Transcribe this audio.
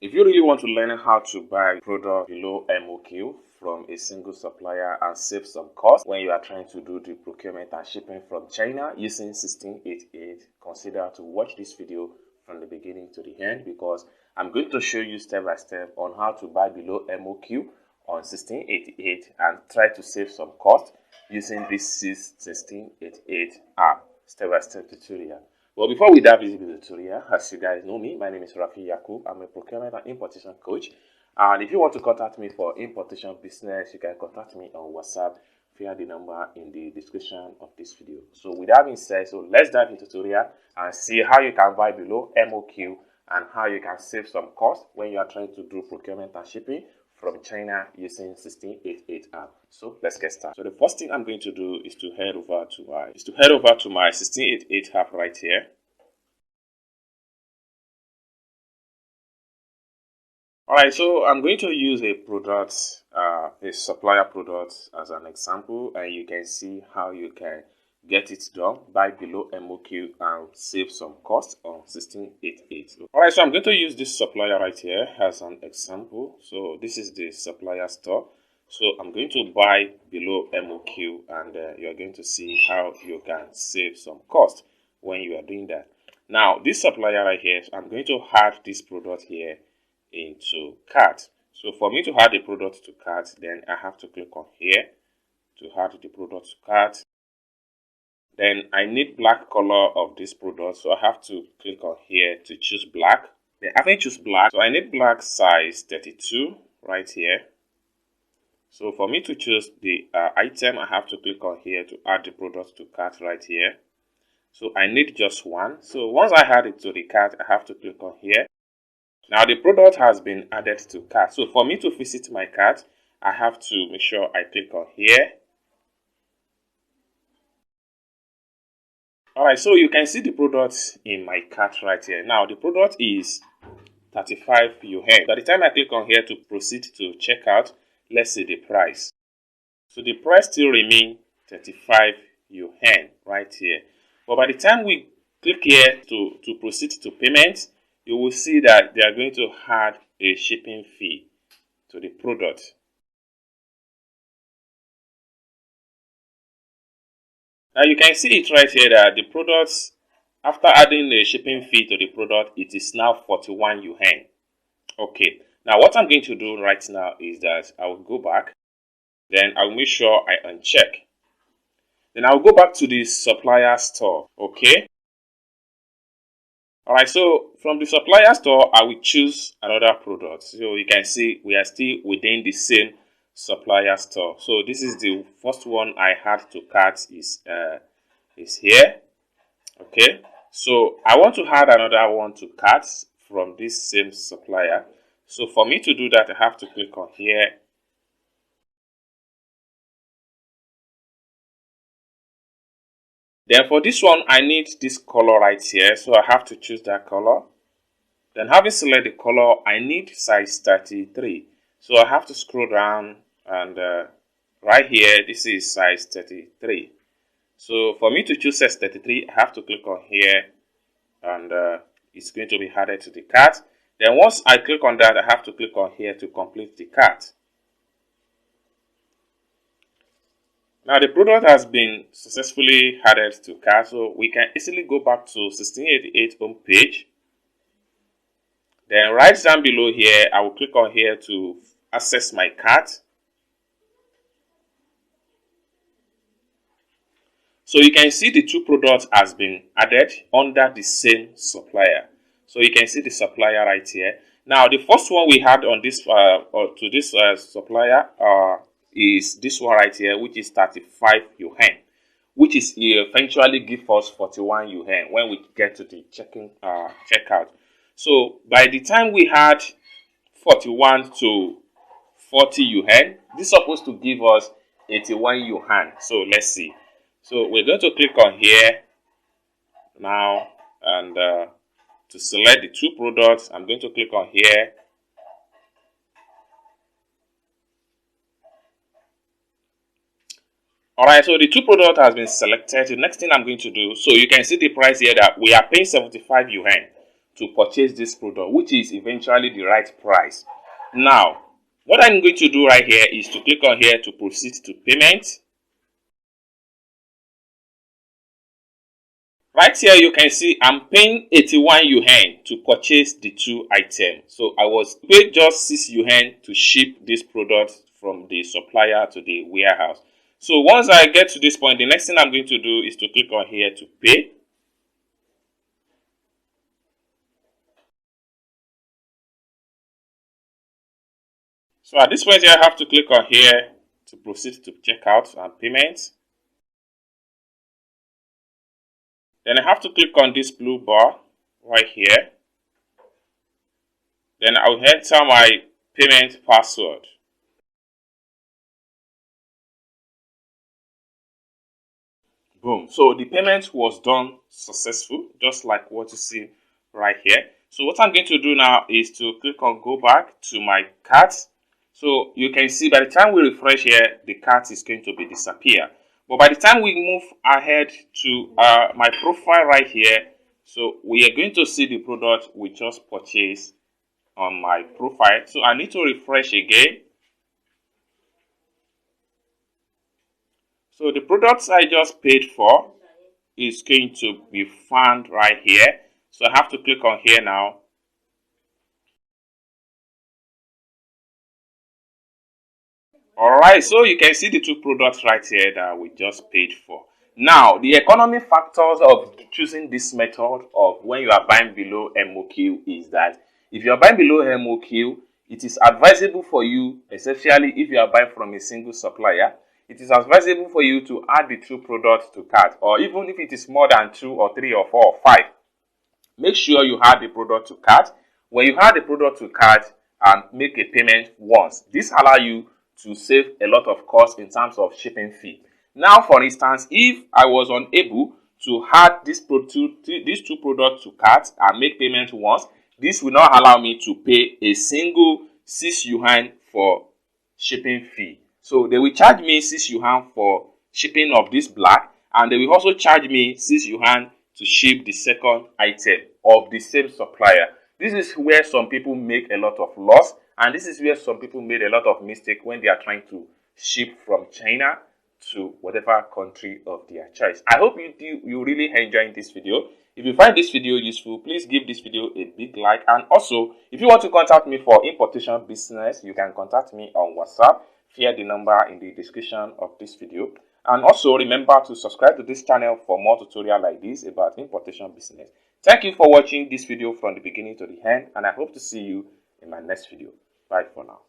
If you really want to learn how to buy product below MOQ from a single supplier and save some cost when you are trying to do the procurement and shipping from China using 1688, consider to watch this video from the beginning to the end, because I'm going to show you step by step on how to buy below MOQ on 1688 and try to save some cost using this 1688 app step-by-step tutorial. Well, before we dive into the tutorial, as you guys know me, my name is Rafi Yakub. I'm a procurement and importation coach. And if you want to contact me for importation business, you can contact me on WhatsApp via the number in the description of this video. So with that being said, let's dive into the tutorial and see how you can buy below MOQ and how you can save some cost when you are trying to do procurement and shipping from China using 1688 app. So let's get started. So the first thing I'm going to do is to head over to my 1688 app right here. Alright, so I'm going to use a product, a supplier product as an example, and you can see how you can get it done, buy below MOQ and save some cost on 1688. Alright, so I'm going to use this supplier right here as an example. So this is the supplier store. So I'm going to buy below MOQ, and you're going to see how you can save some cost when you are doing that. Now, this supplier right here, I'm going to add this product here into cart. So for me to add the product to cart, then I have to click on here to add the product to cart. Then I need black color of this product, so I have to click on here to choose black. Then after I choose black, so I need black size 32 right here. So for me to choose the item, I have to click on here to add the product to cart right here. So I need just one. So once I add it to the cart, I have to click on here. Now the product has been added to cart. So for me to visit my cart, I have to make sure I click on here. Alright, so you can see the product in my cart right here. Now the product is 35 yuan. By the time I click on here to proceed to checkout, let's see the price. So the price still remains 35 yuan right here. But by the time we click here to proceed to payment, you will see that they are going to add a shipping fee to the product. Now you can see it right here that the products, after adding the shipping fee to the product, it is now 41 yuan. Okay, now what I'm going to do right now is that I will go back, then I will make sure I uncheck. Then I will go back to the supplier store, okay? Alright, so from the supplier store, I will choose another product. So you can see we are still within the same supplier store. So this is the first one I had to cart is here. Okay, so I want to add another one to cart from this same supplier. So for me to do that, I have to click on here. Then for this one, I need this color right here. So I have to choose that color. Then having selected the color, I need size 33. So I have to scroll down, and right here, this is size 33. So for me to choose size 33, I have to click on here, and it's going to be added to the cart. Then once I click on that, I have to click on here to complete the cart. Now the product has been successfully added to cart, so we can easily go back to 1688 home page. Then right down below here, I will click on here to access my cart. So you can see the two products has been added under the same supplier. So you can see the supplier right here. Now the first one we had on this supplier is this one right here, which is 35 yuan, which is eventually give us 41 yuan when we get to the checkout. So by the time we had 41 to 40 yuan, this is supposed to give us 81 yuan. So let's see. So we're going to click on here now, and to select the two products, I'm going to click on here. Alright, so the two products has been selected. The next thing I'm going to do, so you can see the price here that we are paying 75 yuan to purchase this product, which is eventually the right price. Now, what I'm going to do right here is to click on here to proceed to payment. Right here, you can see I'm paying 81 yuan to purchase the two items. So I was paid just 6 yuan to ship this product from the supplier to the warehouse. So once I get to this point, the next thing I'm going to do is to click on here to pay. So at this point here, I have to click on here to proceed to checkout and payment. Then I have to click on this blue bar right here. Then I'll enter my payment password. Boom. So the payment was done successful, just like what you see right here. So what I'm going to do now is to click on go back to my cart. So you can see by the time we refresh here, the cart is going to be disappear. But by the time we move ahead to my profile right here, so we are going to see the product we just purchased on my profile. So I need to refresh again. So the products I just paid for is going to be found right here. So I have to click on here now. Alright, so you can see the two products right here that we just paid for. Now, the economic factors of choosing this method of when you are buying below MOQ is that if you are buying below MOQ, it is advisable for you, especially if you are buying from a single supplier, it is advisable for you to add the two products to cart, or even if it is more than 2 or 3 or 4 or 5. Make sure you add the product to cart. When you add the product to cart and make a payment once, this allows you to save a lot of cost in terms of shipping fee. Now, for instance, if I was unable to add these two products to cart and make payment once, this will not allow me to pay a single 6 yuan for shipping fee. So they will charge me 6 yuan for shipping of this black, and they will also charge me 6 yuan to ship the second item of the same supplier. This is where some people make a lot of loss, and this is where some people made a lot of mistake when they are trying to ship from China to whatever country of their choice. I hope you really enjoying this video. If you find this video useful, please give this video a big like. And also, if you want to contact me for importation business, you can contact me on WhatsApp via the number in the description of this video. And also remember to subscribe to this channel for more tutorials like this about importation business. Thank you for watching this video from the beginning to the end, and I hope to see you in my next video. Bye for now.